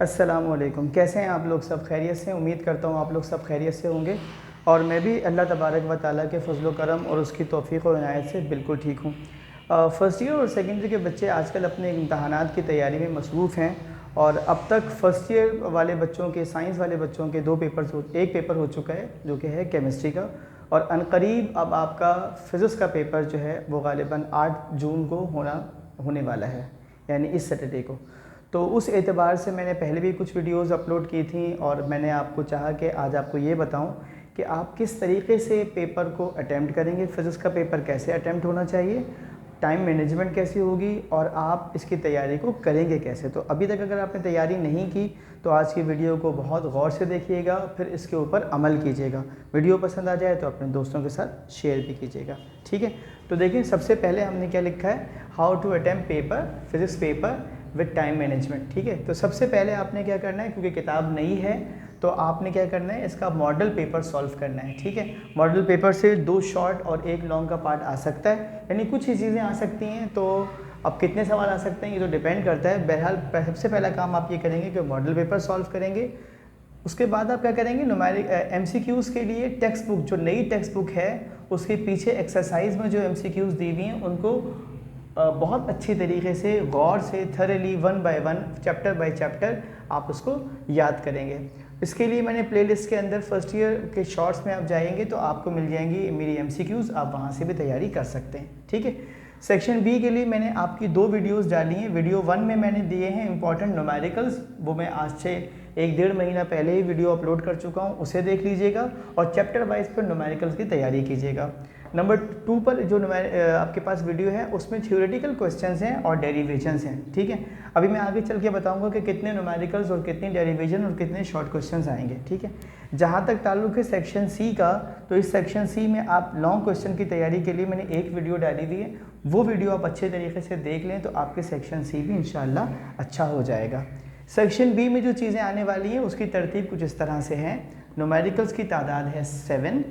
अस्सलामुअलैकुम। कैसे हैं आप लोग? सब खैरियत से? उम्मीद करता हूँ आप लोग सब खैरियत से होंगे और मैं भी अल्लाह तबारक व तआला के फज़ल व करम और उसकी तौफ़ीक़ और इनायत से बिल्कुल ठीक हूँ। फ़र्स्ट ईयर और सेकेंड ईयर के बच्चे आजकल अपने इम्तहानात की तैयारी में मसरूफ़ हैं और अब तक फ़र्स्ट ईयर वाले बच्चों के, साइंस वाले बच्चों के एक पेपर हो चुका है जो कि है केमिस्ट्री का, और अनकरीब अब आपका फ़िज़िक्स का पेपर जो है वो ग़ालिबन 8 जून को होने वाला है, यानी इस सैटरडे को। तो उस एतबार से मैंने पहले भी कुछ वीडियोज़ अपलोड की थी और मैंने आपको चाहा कि आज आपको ये बताऊं कि आप किस तरीके से पेपर को अटैम्प्ट करेंगे, फ़िज़िक्स का पेपर कैसे अटैम्प्ट होना चाहिए, टाइम मैनेजमेंट कैसी होगी और आप इसकी तैयारी को करेंगे कैसे। तो अभी तक अगर आपने तैयारी नहीं की तो आज की वीडियो को बहुत गौर से देखिएगा, फिर इसके ऊपर अमल कीजिएगा। वीडियो पसंद आ जाए तो अपने दोस्तों के साथ शेयर भी कीजिएगा, ठीक है। तो देखिए, सबसे पहले हमने क्या लिखा है, how to attempt paper, physics paper with time management, ठीक है। तो सबसे पहले आपने क्या करना है, क्योंकि किताब नई है तो आपने क्या करना है, इसका मॉडल पेपर सॉल्व करना है, ठीक है। मॉडल पेपर से 2 शॉर्ट और 1 लॉन्ग का पार्ट आ सकता है, यानी कुछ ही चीज़ें आ सकती हैं। तो अब कितने सवाल आ सकते हैं ये तो डिपेंड करता है। बहरहाल सबसे पहला काम आप ये करेंगे कि मॉडल पेपर सॉल्व करेंगे। उसके बाद आप क्या करेंगे, न्यूमेरिक MCQs के लिए टेक्स्ट बुक, जो नई टेक्स्ट बुक है उसके पीछे एक्सरसाइज में जो MCQs दी हुई हैं उनको बहुत अच्छी तरीके से गौर से thoroughly 1 by 1 chapter by chapter आप उसको याद करेंगे। इसके लिए मैंने प्लेलिस्ट के अंदर फर्स्ट ईयर के शॉर्ट्स में आप जाएंगे तो आपको मिल जाएंगी मेरी MCQs, आप वहाँ से भी तैयारी कर सकते हैं, ठीक है। सेक्शन बी के लिए मैंने आपकी 2 वीडियोस डाली हैं। वीडियो 1 में मैंने दिए हैं इंपॉर्टेंट न्यूमेरिकल्स, वो मैं आज से 1-1.5 महीना पहले ही वीडियो अपलोड कर चुका हूँ, उसे देख लीजिएगा और चैप्टर वाइज पर न्यूमेरिकल्स की तैयारी कीजिएगा। नंबर 2 पर जो आपके पास वीडियो है उसमें थ्योरेटिकल क्वेश्चंस हैं और डेरिवेशंस हैं, ठीक है। अभी मैं आगे चल के बताऊंगा कि कितने न्यूमेरिकल्स और कितनी डेरिवेशन और कितने शॉर्ट क्वेश्चंस आएंगे, ठीक है। जहाँ तक ताल्लुक है सेक्शन सी का, तो इस सेक्शन सी में आप लॉन्ग क्वेश्चन की तैयारी के लिए मैंने एक वीडियो डाली हुई है, वो वीडियो आप अच्छे तरीके से देख लें तो आपके सेक्शन सी भी इंशाल्लाह अच्छा हो जाएगा। सेक्शन बी में जो चीज़ें आने वाली हैं उसकी तरतीब कुछ इस तरह से है। न्यूमेरिकल्स की तादाद है 7,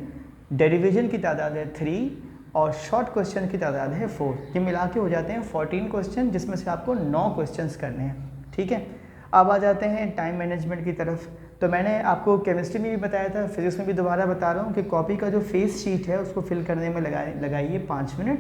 डेरिवेशन की तादाद है 3 और शॉर्ट क्वेश्चन की तादाद है 4। ये मिला के हो जाते हैं 14 क्वेश्चन, जिसमें से आपको 9 क्वेश्चंस करने हैं, ठीक है। अब आ जाते हैं टाइम मैनेजमेंट की तरफ। तो मैंने आपको केमिस्ट्री में भी बताया था, फिजिक्स में भी दोबारा बता रहा हूँ कि कॉपी का जो फेस शीट है उसको फिल करने में लगाइए 5 मिनट।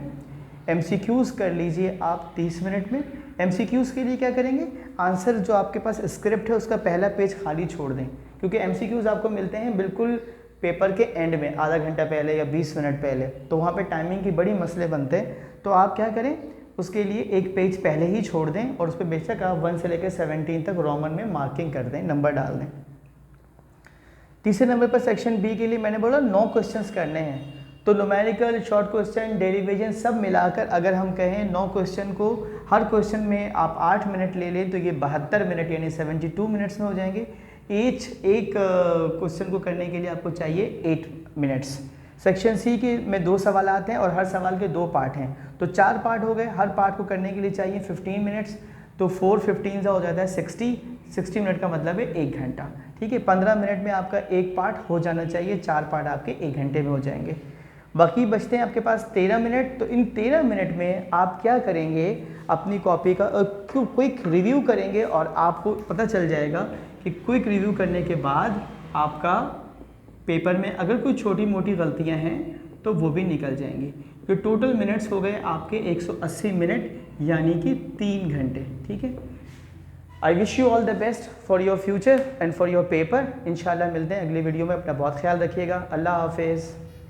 MCQs कर लीजिए आप 30 मिनट में। MCQs के लिए क्या करेंगे, आंसर जो आपके पास स्क्रिप्ट है उसका पहला पेज खाली छोड़ दें, क्योंकि MCQs आपको मिलते हैं बिल्कुल पेपर के एंड में, आधा घंटा पहले या 20 मिनट पहले, तो वहाँ पे टाइमिंग की बड़ी मसले बनते हैं। तो आप क्या करें, उसके लिए एक पेज पहले ही छोड़ दें और उस पर बेशक आप 1 से लेकर 17 तक रोमन में मार्किंग कर दें, नंबर डाल दें। तीसरे नंबर पर सेक्शन बी के लिए मैंने बोला 9 क्वेश्चंस करने हैं। तो न्यूमेरिकल, शॉर्ट क्वेश्चन, डेरिवेशन सब मिलाकर अगर हम कहें 9 क्वेश्चन को हर क्वेश्चन में आप 8 मिनट ले लें तो ये 72 मिनट यानी 72 मिनट्स में हो जाएंगे। एक क्वेश्चन को करने के लिए आपको चाहिए 8 मिनट्स। सेक्शन सी के में 2 सवाल आते हैं और हर सवाल के 2 पार्ट हैं, तो 4 पार्ट हो गए। हर पार्ट को करने के लिए चाहिए 15 मिनट्स, तो 4-15 हो जाता है 60 मिनट का मतलब है 1 घंटा, ठीक है। 15 मिनट में आपका एक पार्ट हो जाना चाहिए, 4 पार्ट आपके 1 घंटे में हो जाएंगे। बाकी बचते हैं आपके पास 13 मिनट। तो इन 13 मिनट में आप क्या करेंगे, अपनी कॉपी का क्विक रिव्यू करेंगे और आपको पता चल जाएगा कि क्विक रिव्यू करने के बाद आपका पेपर में अगर कोई छोटी मोटी गलतियां हैं तो वो भी निकल जाएंगी। तो टोटल मिनट्स हो गए आपके 180 मिनट यानी कि 3 घंटे, ठीक है। I wish you all the best for your future and for your paper. इंशाल्लाह मिलते हैं अगली वीडियो में। अपना बहुत ख्याल रखिएगा। अल्लाह हाफिज़।